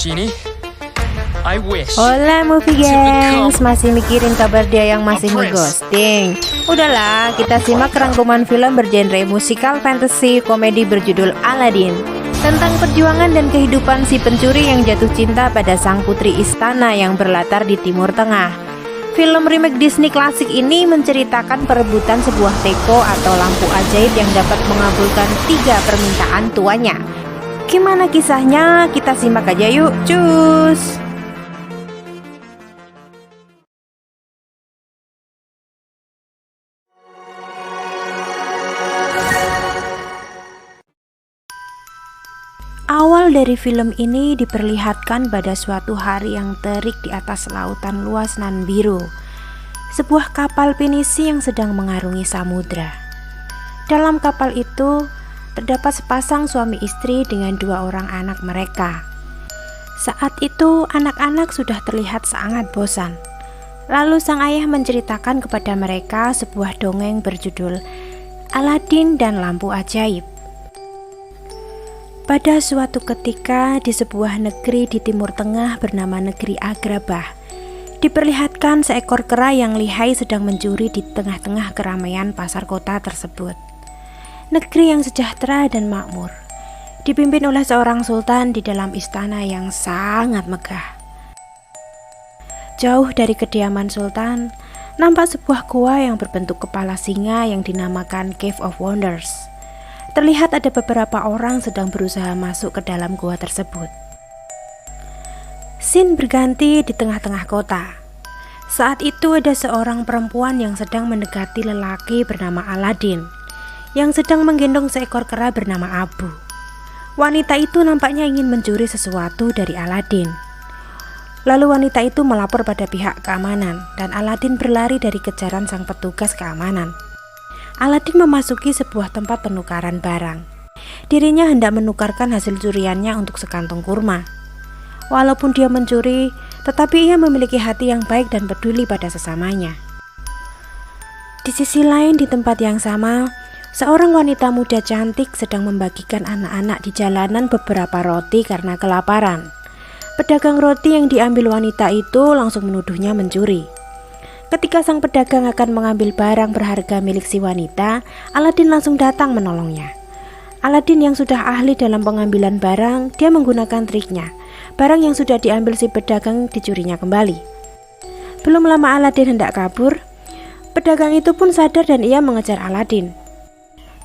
Genie, I wish. Hola movie gengs, masih mikirin kabar dia yang masih ngeghosting? Udahlah, kita simak rangkuman film bergenre musikal fantasy komedi berjudul Aladdin, tentang perjuangan dan kehidupan si pencuri yang jatuh cinta pada sang putri istana yang berlatar di Timur Tengah. Film remake Disney klasik ini menceritakan perebutan sebuah teko atau lampu ajaib yang dapat mengabulkan 3 permintaan tuannya. Gimana kisahnya? Kita simak aja yuk, cus! Awal dari film ini diperlihatkan pada suatu hari yang terik di atas lautan luas nan biru. Sebuah kapal pinisi yang sedang mengarungi samudra. Dalam kapal itu terdapat sepasang suami istri dengan 2 orang anak mereka. Saat itu anak-anak sudah terlihat sangat bosan. Lalu sang ayah menceritakan kepada mereka sebuah dongeng berjudul Aladdin dan Lampu Ajaib. Pada suatu ketika di sebuah negeri di Timur Tengah bernama negeri Agrabah, diperlihatkan seekor kera yang lihai sedang mencuri di tengah-tengah keramaian pasar kota tersebut. Negeri yang sejahtera dan makmur, dipimpin oleh seorang sultan di dalam istana yang sangat megah. Jauh dari kediaman sultan, nampak sebuah gua yang berbentuk kepala singa yang dinamakan Cave of Wonders. Terlihat ada beberapa orang sedang berusaha masuk ke dalam gua tersebut. Scene berganti di tengah-tengah kota. Saat itu ada seorang perempuan yang sedang mendekati lelaki bernama Aladdin, yang sedang menggendong seekor kera bernama Abu. Wanita itu nampaknya ingin mencuri sesuatu dari Aladdin. Lalu wanita itu melapor pada pihak keamanan dan Aladdin berlari dari kejaran sang petugas keamanan. Aladdin memasuki sebuah tempat penukaran barang. Dirinya hendak menukarkan hasil curiannya untuk sekantong kurma. Walaupun dia mencuri, tetapi ia memiliki hati yang baik dan peduli pada sesamanya. Di sisi lain di tempat yang sama, seorang wanita muda cantik sedang membagikan anak-anak di jalanan beberapa roti karena kelaparan. Pedagang roti yang diambil wanita itu langsung menuduhnya mencuri. Ketika sang pedagang akan mengambil barang berharga milik si wanita, Aladdin langsung datang menolongnya. Aladdin yang sudah ahli dalam pengambilan barang, dia menggunakan triknya. Barang yang sudah diambil si pedagang dicurinya kembali. Belum lama Aladdin hendak kabur, pedagang itu pun sadar dan ia mengejar Aladdin.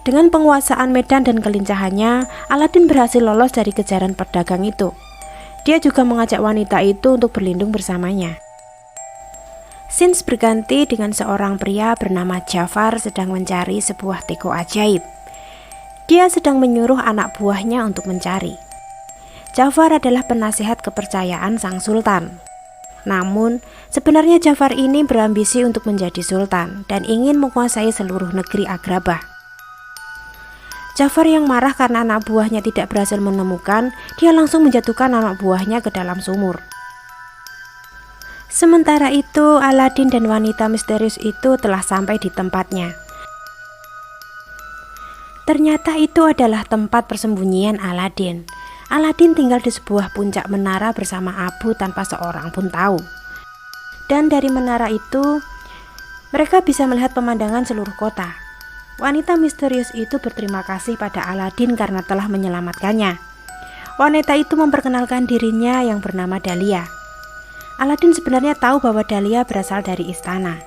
Dengan penguasaan medan dan kelincahannya, Aladdin berhasil lolos dari kejaran pedagang itu. Dia juga mengajak wanita itu untuk berlindung bersamanya. Scenes berganti dengan seorang pria bernama Jafar sedang mencari sebuah teko ajaib. Dia sedang menyuruh anak buahnya untuk mencari. Jafar adalah penasihat kepercayaan sang sultan. Namun, sebenarnya Jafar ini berambisi untuk menjadi sultan dan ingin menguasai seluruh negeri Agrabah. Jafar yang marah karena anak buahnya tidak berhasil menemukan, dia langsung menjatuhkan anak buahnya ke dalam sumur. Sementara itu, Aladdin dan wanita misterius itu telah sampai di tempatnya. Ternyata itu adalah tempat persembunyian Aladdin. Aladdin tinggal di sebuah puncak menara bersama Abu tanpa seorang pun tahu. Dan dari menara itu, mereka bisa melihat pemandangan seluruh kota. Wanita misterius itu berterima kasih pada Aladdin karena telah menyelamatkannya. Wanita itu memperkenalkan dirinya yang bernama Dahlia. Aladdin sebenarnya tahu bahwa Dahlia berasal dari istana,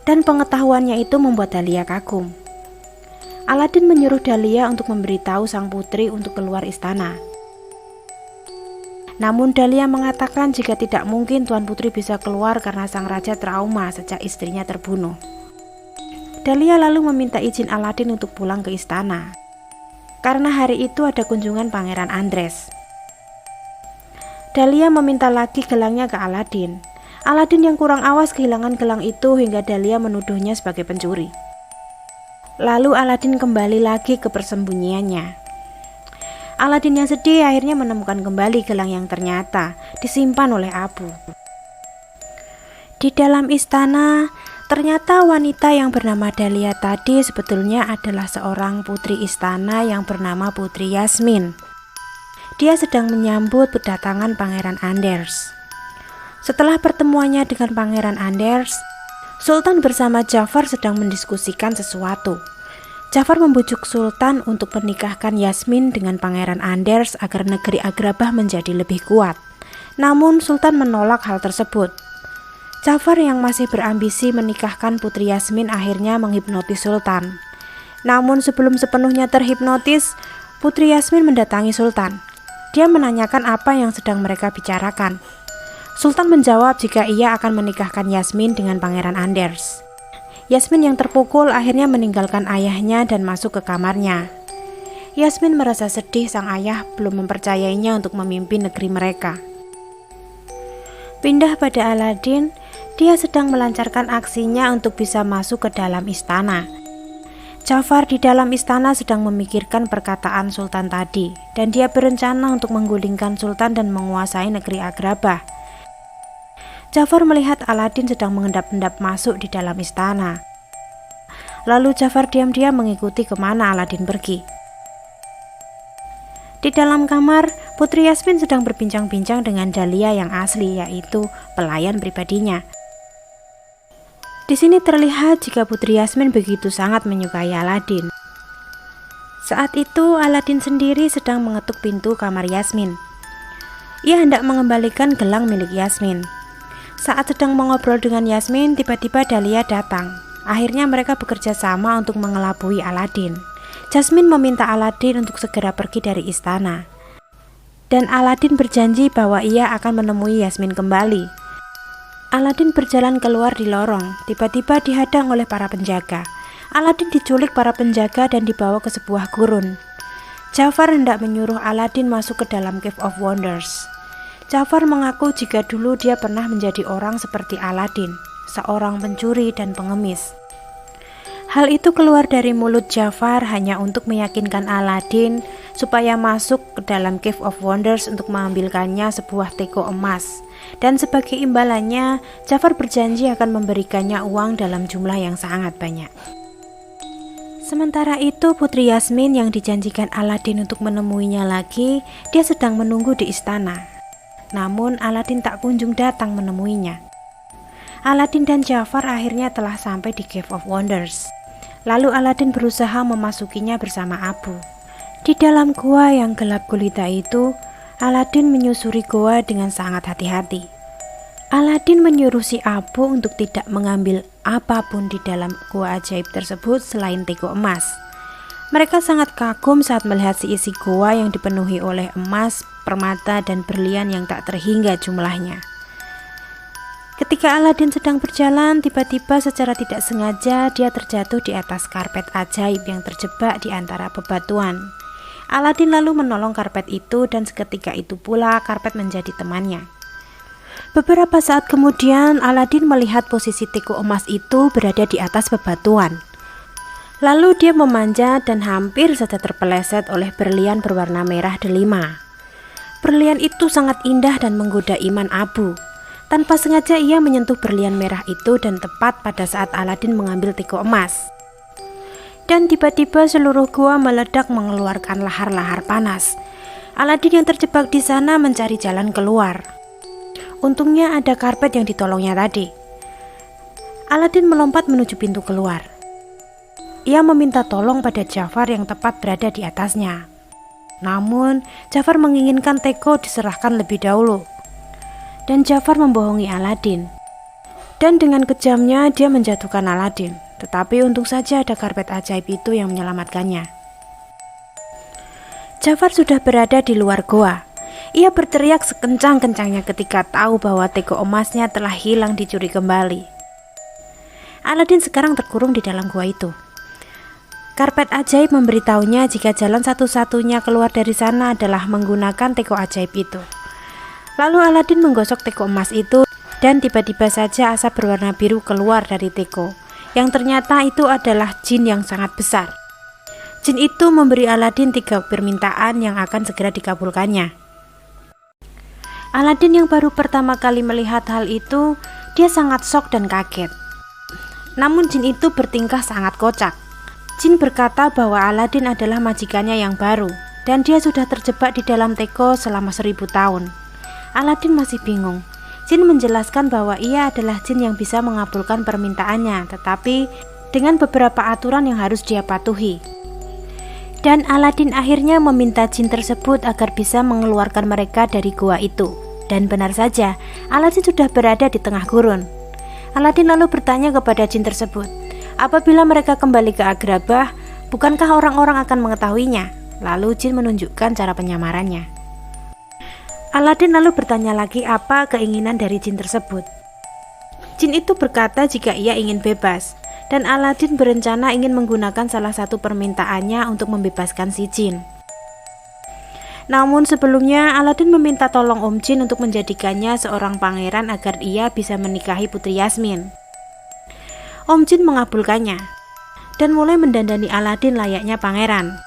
dan pengetahuannya itu membuat Dahlia kagum. Aladdin menyuruh Dahlia untuk memberitahu sang putri untuk keluar istana. Namun Dahlia mengatakan jika tidak mungkin Tuan Putri bisa keluar karena sang raja trauma sejak istrinya terbunuh. Dahlia lalu meminta izin Aladdin untuk pulang ke istana, karena hari itu ada kunjungan Pangeran Andres. Dahlia meminta lagi gelangnya ke Aladdin. Aladdin yang kurang awas kehilangan gelang itu hingga Dahlia menuduhnya sebagai pencuri. Lalu Aladdin kembali lagi ke persembunyiannya. Aladdin yang sedih akhirnya menemukan kembali gelang yang ternyata disimpan oleh Abu. Di dalam istana, ternyata wanita yang bernama Dahlia tadi sebetulnya adalah seorang putri istana yang bernama Putri Yasmin. Dia sedang menyambut kedatangan Pangeran Anders. Setelah pertemuannya dengan Pangeran Anders, Sultan bersama Jafar sedang mendiskusikan sesuatu. Jafar membujuk Sultan untuk menikahkan Yasmin dengan Pangeran Anders agar negeri Agrabah menjadi lebih kuat. Namun Sultan menolak hal tersebut. Jafar yang masih berambisi menikahkan putri Yasmin akhirnya menghipnotis Sultan. Namun sebelum sepenuhnya terhipnotis, putri Yasmin mendatangi Sultan. Dia menanyakan apa yang sedang mereka bicarakan. Sultan menjawab jika ia akan menikahkan Yasmin dengan Pangeran Anders. Yasmin yang terpukul akhirnya meninggalkan ayahnya dan masuk ke kamarnya. Yasmin merasa sedih sang ayah belum mempercayainya untuk memimpin negeri mereka. Pindah pada Aladin, dia sedang melancarkan aksinya untuk bisa masuk ke dalam istana. Jafar di dalam istana sedang memikirkan perkataan Sultan tadi, dan dia berencana untuk menggulingkan Sultan dan menguasai negeri Agrabah. Jafar melihat Aladin sedang mengendap-endap masuk di dalam istana. Lalu Jafar diam-diam mengikuti kemana Aladin pergi. Di dalam kamar, Putri Yasmin sedang berbincang-bincang dengan Dahlia yang asli, yaitu pelayan pribadinya. Di sini terlihat jika Putri Yasmin begitu sangat menyukai Aladin. Saat itu Aladin sendiri sedang mengetuk pintu kamar Yasmin. Ia hendak mengembalikan gelang milik Yasmin. Saat sedang mengobrol dengan Yasmin, tiba-tiba Dahlia datang. Akhirnya mereka bekerja sama untuk mengelabui Aladin. Jasmine meminta Aladin untuk segera pergi dari istana. Dan Aladin berjanji bahwa ia akan menemui Yasmin kembali. Aladin berjalan keluar di lorong, tiba-tiba dihadang oleh para penjaga. Aladin diculik para penjaga dan dibawa ke sebuah gurun. Jafar hendak menyuruh Aladin masuk ke dalam Cave of Wonders. Jafar mengaku jika dulu dia pernah menjadi orang seperti Aladin, seorang pencuri dan pengemis. Hal itu keluar dari mulut Jafar hanya untuk meyakinkan Aladin supaya masuk ke dalam Cave of Wonders untuk mengambilkannya sebuah teko emas. Dan sebagai imbalannya, Jafar berjanji akan memberikannya uang dalam jumlah yang sangat banyak. Sementara itu, Putri Yasmin yang dijanjikan Aladin untuk menemuinya lagi, dia sedang menunggu di istana. Namun Aladin tak kunjung datang menemuinya. Aladin dan Jafar akhirnya telah sampai di Cave of Wonders. Lalu Aladin berusaha memasukinya bersama Abu. Di dalam gua yang gelap gulita itu, Aladin menyusuri gua dengan sangat hati-hati. Aladin menyuruh si Abu untuk tidak mengambil apapun di dalam gua ajaib tersebut selain teko emas. Mereka sangat kagum saat melihat isi gua yang dipenuhi oleh emas, permata, dan berlian yang tak terhingga jumlahnya. Ketika Aladin sedang berjalan, tiba-tiba secara tidak sengaja dia terjatuh di atas karpet ajaib yang terjebak di antara bebatuan. Aladin lalu menolong karpet itu dan seketika itu pula karpet menjadi temannya. Beberapa saat kemudian Aladin melihat posisi teko emas itu berada di atas bebatuan. Lalu dia memanjat dan hampir saja terpeleset oleh berlian berwarna merah delima. Berlian itu sangat indah dan menggoda iman Abu. Tanpa sengaja ia menyentuh berlian merah itu dan tepat pada saat Aladin mengambil teko emas. Dan tiba-tiba seluruh gua meledak mengeluarkan lahar-lahar panas. Aladin yang terjebak di sana mencari jalan keluar. Untungnya ada karpet yang ditolongnya tadi. Aladin melompat menuju pintu keluar. Ia meminta tolong pada Jafar yang tepat berada di atasnya. Namun Jafar menginginkan teko diserahkan lebih dahulu. Dan Jafar membohongi Aladin. Dan dengan kejamnya dia menjatuhkan Aladin. Tetapi untung saja ada karpet ajaib itu yang menyelamatkannya. Jafar sudah berada di luar goa. Ia berteriak sekencang-kencangnya ketika tahu bahwa teko emasnya telah hilang dicuri kembali. Aladin sekarang terkurung di dalam goa itu. Karpet ajaib memberitahunya jika jalan satu-satunya keluar dari sana adalah menggunakan teko ajaib itu. Lalu Aladin menggosok teko emas itu dan tiba-tiba saja asap berwarna biru keluar dari teko. Yang ternyata itu adalah jin yang sangat besar. Jin itu memberi Aladin 3 permintaan yang akan segera dikabulkannya. Aladin yang baru pertama kali melihat hal itu, dia sangat shock dan kaget. Namun jin itu bertingkah sangat kocak. Jin berkata bahwa Aladin adalah majikannya yang baru. dan dia sudah terjebak di dalam teko selama 1000 tahun. Aladin masih bingung. Jin menjelaskan bahwa ia adalah jin yang bisa mengabulkan permintaannya, tetapi dengan beberapa aturan yang harus dia patuhi. Dan Aladin akhirnya meminta jin tersebut agar bisa mengeluarkan mereka dari gua itu. Dan benar saja, Aladin sudah berada di tengah gurun. Aladin lalu bertanya kepada jin tersebut, apabila mereka kembali ke Agrabah, bukankah orang-orang akan mengetahuinya? Lalu jin menunjukkan cara penyamarannya. Aladin lalu bertanya lagi apa keinginan dari jin tersebut. Jin itu berkata jika ia ingin bebas, dan Aladin berencana ingin menggunakan salah satu permintaannya untuk membebaskan si jin. Namun sebelumnya Aladin meminta tolong Om Jin untuk menjadikannya seorang pangeran agar ia bisa menikahi Putri Yasmin. Om Jin mengabulkannya dan mulai mendandani Aladin layaknya pangeran.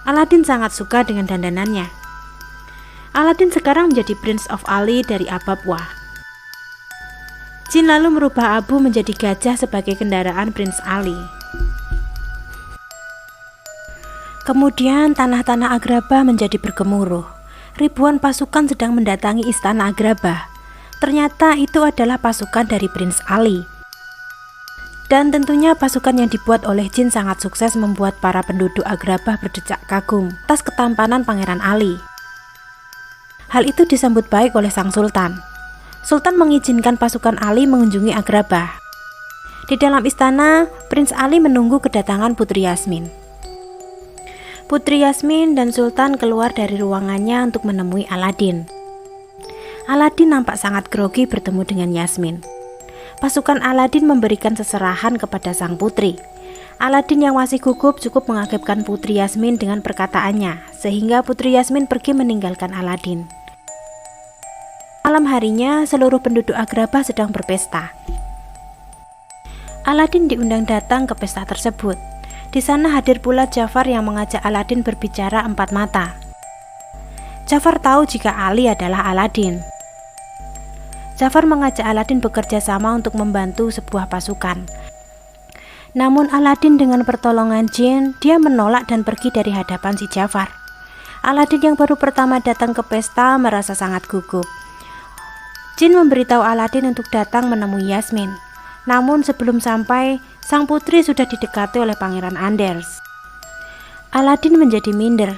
Aladin sangat suka dengan dandanannya. Aladin sekarang menjadi Prince of Ali dari Ababwa. Jin lalu merubah abu menjadi gajah sebagai kendaraan Prince Ali. Kemudian tanah-tanah Agrabah menjadi bergemuruh. Ribuan pasukan sedang mendatangi istana Agrabah. Ternyata itu adalah pasukan dari Prince Ali. Dan tentunya pasukan yang dibuat oleh jin sangat sukses membuat para penduduk Agrabah berdecak kagum atas ketampanan Pangeran Ali. Hal itu disambut baik oleh sang sultan. Sultan mengizinkan pasukan Ali mengunjungi Agrabah. Di dalam istana, Prince Ali menunggu kedatangan Putri Yasmin. Putri Yasmin dan Sultan keluar dari ruangannya untuk menemui Aladin. Aladin nampak sangat grogi bertemu dengan Yasmin. Pasukan Aladin memberikan seserahan kepada sang putri. Aladin yang masih gugup cukup mengagetkan Putri Yasmin dengan perkataannya, sehingga Putri Yasmin pergi meninggalkan Aladin. Malam harinya, seluruh penduduk Agrabah sedang berpesta. Aladin diundang datang ke pesta tersebut. Di sana hadir pula Jafar yang mengajak Aladin berbicara empat mata. Jafar tahu jika Ali adalah Aladin. Jafar mengajak Aladin bekerja sama untuk membantu sebuah pasukan. Namun Aladin dengan pertolongan jin, dia menolak dan pergi dari hadapan si Jafar. Aladin yang baru pertama datang ke pesta merasa sangat gugup. Jin memberitahu Aladin untuk datang menemui Yasmin. Namun sebelum sampai, sang putri sudah didekati oleh Pangeran Anders. Aladin menjadi minder.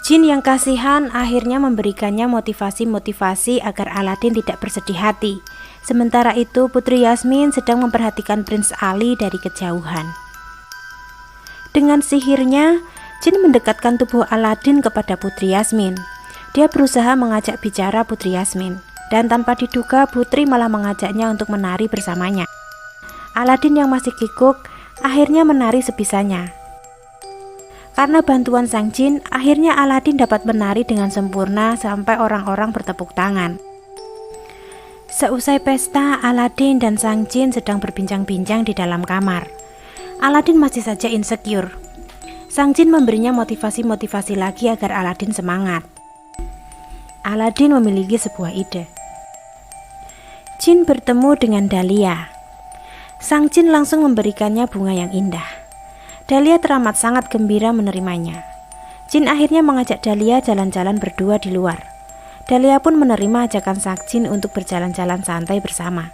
Jin yang kasihan akhirnya memberikannya motivasi-motivasi agar Aladin tidak bersedih hati. Sementara itu Putri Yasmin sedang memperhatikan Prince Ali dari kejauhan. Dengan sihirnya, Jin mendekatkan tubuh Aladin kepada Putri Yasmin. Dia berusaha mengajak bicara Putri Yasmin, dan tanpa diduga Putri malah mengajaknya untuk menari bersamanya. Aladin yang masih kikuk akhirnya menari sebisanya. Karena bantuan sang jin, akhirnya Aladin dapat menari dengan sempurna sampai orang-orang bertepuk tangan. Seusai pesta, Aladin dan sang jin sedang berbincang-bincang di dalam kamar. Aladin masih saja insecure. Sang jin memberinya motivasi-motivasi lagi agar Aladin semangat. Aladin memiliki sebuah ide. Jin bertemu dengan Dahlia. Sang jin langsung memberikannya bunga yang indah. Dahlia teramat sangat gembira menerimanya. Jin akhirnya mengajak Dahlia jalan-jalan berdua di luar. Dahlia pun menerima ajakan sang jin untuk berjalan-jalan santai bersama.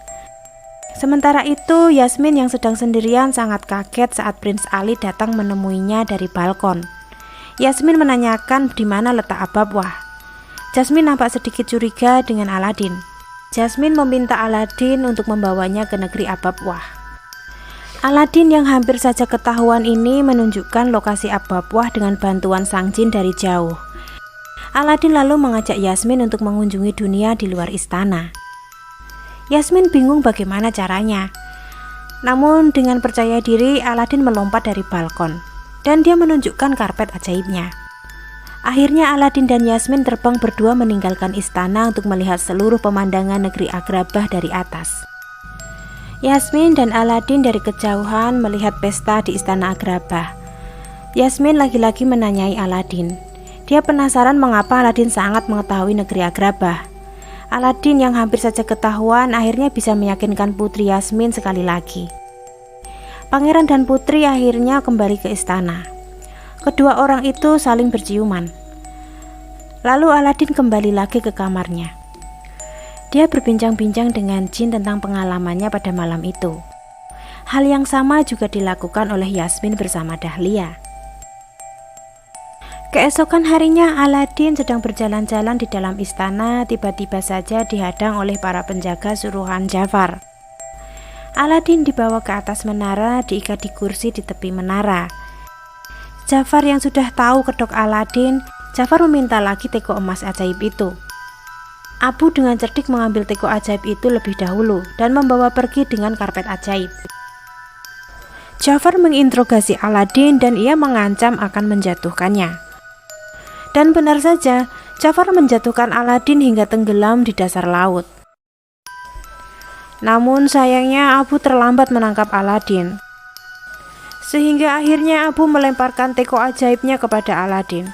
Sementara itu, Yasmin yang sedang sendirian sangat kaget saat Prince Ali datang menemuinya dari balkon. Yasmin menanyakan di mana letak Ababwah. Jasmine nampak sedikit curiga dengan Aladin. Jasmine meminta Aladin untuk membawanya ke negeri Ababwah. Aladin yang hampir saja ketahuan ini menunjukkan lokasi Ababwah dengan bantuan sang jin dari jauh. Aladin lalu mengajak Yasmin untuk mengunjungi dunia di luar istana. Yasmin bingung bagaimana caranya. Namun dengan percaya diri, Aladin melompat dari balkon dan dia menunjukkan karpet ajaibnya. Akhirnya Aladin dan Yasmin terbang berdua meninggalkan istana untuk melihat seluruh pemandangan negeri Agrabah dari atas. Yasmin dan Aladin dari kejauhan melihat pesta di istana Agrabah. Yasmin lagi-lagi menanyai Aladin. Dia penasaran mengapa Aladin sangat mengetahui negeri Agrabah. Aladin yang hampir saja ketahuan akhirnya bisa meyakinkan Putri Yasmin sekali lagi. Pangeran dan Putri akhirnya kembali ke istana. Kedua orang itu saling berciuman. Lalu Aladin kembali lagi ke kamarnya. Dia berbincang-bincang dengan jin tentang pengalamannya pada malam itu. Hal yang sama juga dilakukan oleh Yasmin bersama Dahlia. Keesokan harinya Aladin sedang berjalan-jalan di dalam istana, tiba-tiba saja dihadang oleh para penjaga suruhan Jafar. Aladin dibawa ke atas menara, diikat di kursi di tepi menara. Jafar yang sudah tahu kedok Aladin, Jafar meminta lagi teko emas ajaib itu. Abu dengan cerdik mengambil teko ajaib itu lebih dahulu dan membawa pergi dengan karpet ajaib. Jafar menginterogasi Aladin dan ia mengancam akan menjatuhkannya. Dan benar saja, Jafar menjatuhkan Aladin hingga tenggelam di dasar laut. Namun sayangnya Abu terlambat menangkap Aladin, sehingga akhirnya Abu melemparkan teko ajaibnya kepada Aladin.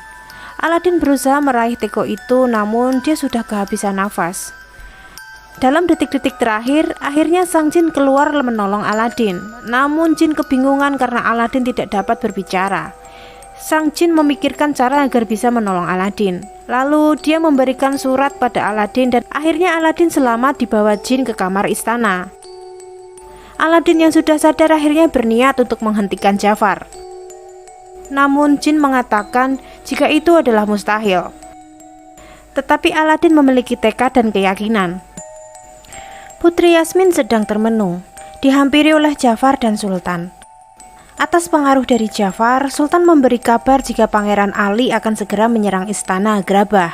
Aladin berusaha meraih teko itu, namun dia sudah kehabisan nafas. Dalam detik-detik terakhir, akhirnya sang jin keluar menolong Aladin. Namun jin kebingungan karena Aladin tidak dapat berbicara. Sang jin memikirkan cara agar bisa menolong Aladin. Lalu dia memberikan surat pada Aladin dan akhirnya Aladin selamat dibawa jin ke kamar istana. Aladin yang sudah sadar akhirnya berniat untuk menghentikan Jafar. Namun jin mengatakan jika itu adalah mustahil. Tetapi Aladin memiliki tekad dan keyakinan. Putri Yasmin sedang termenung, dihampiri oleh Jafar dan Sultan. Atas pengaruh dari Jafar, Sultan memberi kabar jika Pangeran Ali akan segera menyerang istana Agrabah.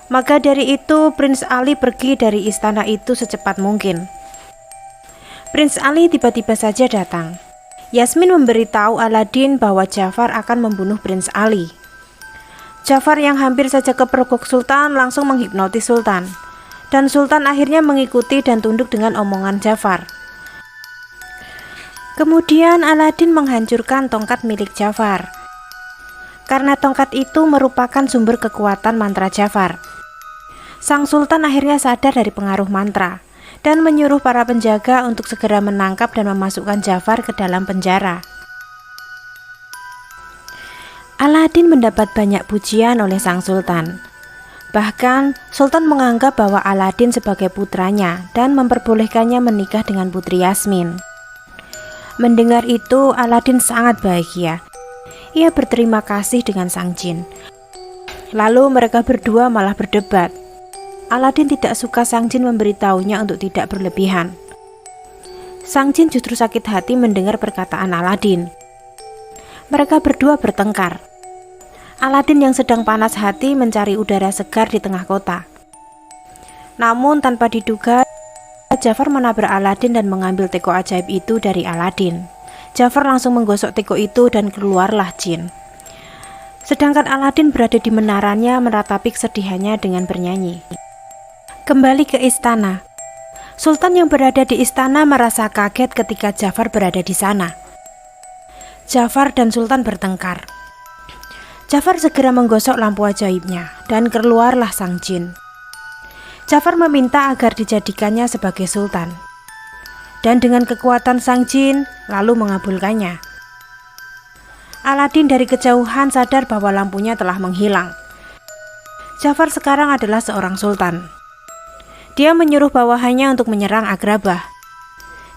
Maka dari itu, Prince Ali pergi dari istana itu secepat mungkin. Prince Ali tiba-tiba saja datang. Yasmin memberitahu Aladin bahwa Jafar akan membunuh Prince Ali. Jafar yang hampir saja kepergok Sultan langsung menghipnotis Sultan. Dan Sultan akhirnya mengikuti dan tunduk dengan omongan Jafar. Kemudian Aladin menghancurkan tongkat milik Jafar. Karena tongkat itu merupakan sumber kekuatan mantra Jafar. Sang Sultan akhirnya sadar dari pengaruh mantra dan menyuruh para penjaga untuk segera menangkap dan memasukkan Jafar ke dalam penjara. Aladin mendapat banyak pujian oleh sang Sultan. Bahkan Sultan menganggap bahwa Aladin sebagai putranya dan memperbolehkannya menikah dengan Putri Yasmin. Mendengar itu, Aladin sangat bahagia. Ia berterima kasih dengan sang jin. Lalu mereka berdua malah berdebat. Aladin tidak suka sang jin memberitahunya untuk tidak berlebihan. Sang jin justru sakit hati mendengar perkataan Aladin. Mereka berdua bertengkar. Aladin yang sedang panas hati mencari udara segar di tengah kota. Namun tanpa diduga, Jafar menabrak Aladin dan mengambil teko ajaib itu dari Aladin. Jafar langsung menggosok teko itu dan keluarlah jin. Sedangkan Aladin berada di menaranya meratapi kesedihannya dengan bernyanyi. Kembali ke istana. Sultan yang berada di istana merasa kaget ketika Jafar berada di sana. Jafar dan Sultan bertengkar. Jafar segera menggosok lampu ajaibnya dan keluarlah sang jin. Jafar meminta agar dijadikannya sebagai sultan. Dan dengan kekuatan sang jin, lalu mengabulkannya. Aladin dari kejauhan sadar bahwa lampunya telah menghilang. Jafar sekarang adalah seorang sultan. Dia menyuruh bawahannya untuk menyerang Agrabah.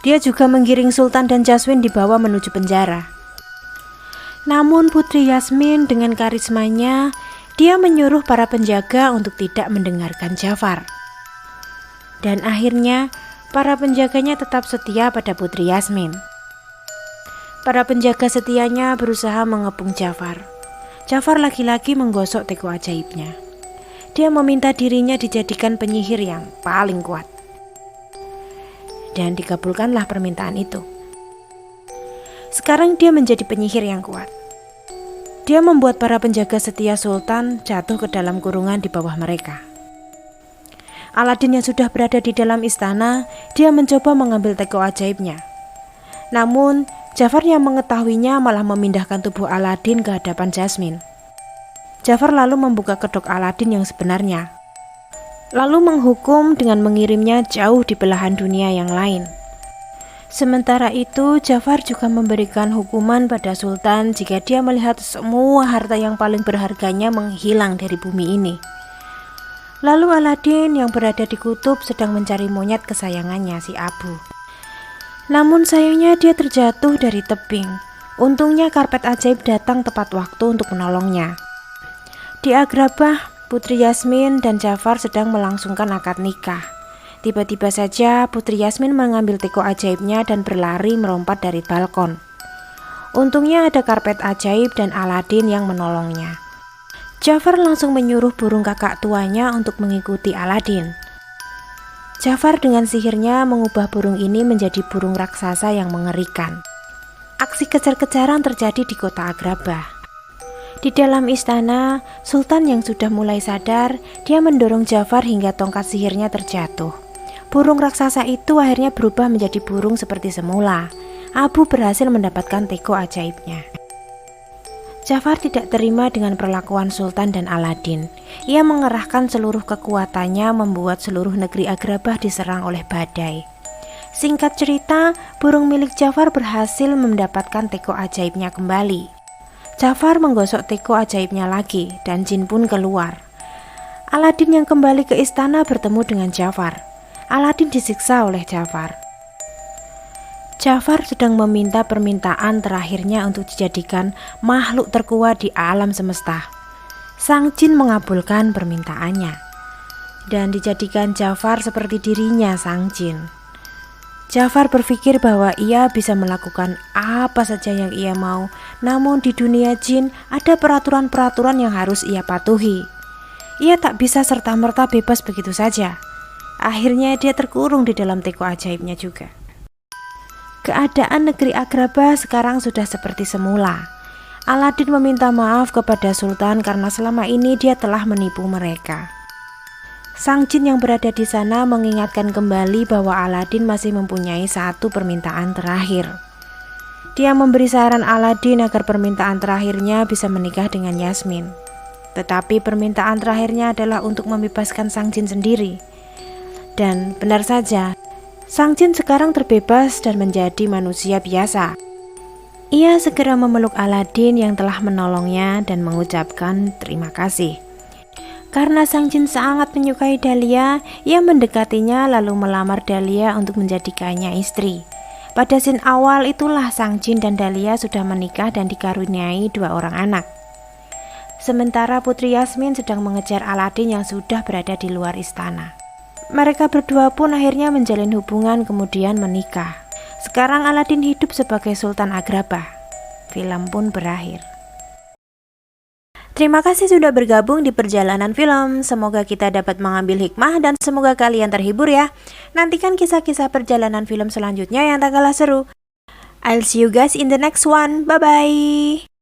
Dia juga menggiring Sultan dan Jasmine dibawa menuju penjara. Namun Putri Yasmin dengan karismanya, dia menyuruh para penjaga untuk tidak mendengarkan Jafar. Dan akhirnya, para penjaganya tetap setia pada Putri Yasmin. Para penjaga setianya berusaha mengepung Jafar. Jafar lagi-lagi menggosok teko ajaibnya. Dia meminta dirinya dijadikan penyihir yang paling kuat. Dan dikabulkanlah permintaan itu. Sekarang dia menjadi penyihir yang kuat. Dia membuat para penjaga setia Sultan jatuh ke dalam kurungan di bawah mereka. Aladin yang sudah berada di dalam istana, dia mencoba mengambil teko ajaibnya. Namun, Jafar yang mengetahuinya malah memindahkan tubuh Aladin ke hadapan Jasmine. Jafar lalu membuka kedok Aladin yang sebenarnya, lalu menghukum dengan mengirimnya jauh di belahan dunia yang lain. Sementara itu, Jafar juga memberikan hukuman pada Sultan jika dia melihat semua harta yang paling berharganya menghilang dari bumi ini. Lalu Aladin yang berada di kutub sedang mencari monyet kesayangannya, si Abu. Namun sayangnya dia terjatuh dari tebing. Untungnya karpet ajaib datang tepat waktu untuk menolongnya. Di Agrabah, Putri Yasmin dan Jafar sedang melangsungkan akad nikah. Tiba-tiba saja Putri Yasmin mengambil teko ajaibnya dan berlari melompat dari balkon. Untungnya ada karpet ajaib dan Aladin yang menolongnya. Jafar langsung menyuruh burung kakak tuanya untuk mengikuti Aladin. Jafar dengan sihirnya mengubah burung ini menjadi burung raksasa yang mengerikan. Aksi kejar-kejaran terjadi di kota Agrabah. Di dalam istana, Sultan yang sudah mulai sadar, dia mendorong Jafar hingga tongkat sihirnya terjatuh. Burung raksasa itu akhirnya berubah menjadi burung seperti semula. Abu berhasil mendapatkan teko ajaibnya. Jafar tidak terima dengan perlakuan Sultan dan Aladin. Ia mengerahkan seluruh kekuatannya membuat seluruh negeri Agrabah diserang oleh badai. Singkat cerita, burung milik Jafar berhasil mendapatkan teko ajaibnya kembali. Jafar menggosok teko ajaibnya lagi dan jin pun keluar. Aladin yang kembali ke istana bertemu dengan Jafar. Aladin disiksa oleh Jafar. Jafar sedang meminta permintaan terakhirnya untuk dijadikan makhluk terkuat di alam semesta. Sang jin mengabulkan permintaannya dan dijadikan Jafar seperti dirinya sang jin. Jafar berpikir bahwa ia bisa melakukan apa saja yang ia mau, namun di dunia jin ada peraturan-peraturan yang harus ia patuhi. Ia tak bisa serta-merta bebas begitu saja. Akhirnya dia terkurung di dalam teko ajaibnya juga. Keadaan negeri Agrabah sekarang sudah seperti semula. Aladin meminta maaf kepada Sultan karena selama ini dia telah menipu mereka. Sang jin yang berada di sana mengingatkan kembali bahwa Aladin masih mempunyai satu permintaan terakhir. Dia memberi saran Aladin agar permintaan terakhirnya bisa menikah dengan Yasmin. Tetapi permintaan terakhirnya adalah untuk membebaskan sang jin sendiri. Dan benar saja, sang jin sekarang terbebas dan menjadi manusia biasa. Ia segera memeluk Aladin yang telah menolongnya dan mengucapkan terima kasih. Karena sang jin sangat menyukai Dahlia, ia mendekatinya lalu melamar Dahlia untuk menjadikannya istri. Pada scene awal itulah sang jin dan Dahlia sudah menikah dan dikaruniai 2 orang anak. Sementara Putri Yasmin sedang mengejar Aladin yang sudah berada di luar istana. Mereka berdua pun akhirnya menjalin hubungan kemudian menikah. Sekarang Aladin hidup sebagai Sultan Agrabah. Film pun berakhir. Terima kasih sudah bergabung di perjalanan film. Semoga kita dapat mengambil hikmah dan semoga kalian terhibur ya. Nantikan kisah-kisah perjalanan film selanjutnya yang tak kalah seru. I'll see you guys in the next one. Bye-bye.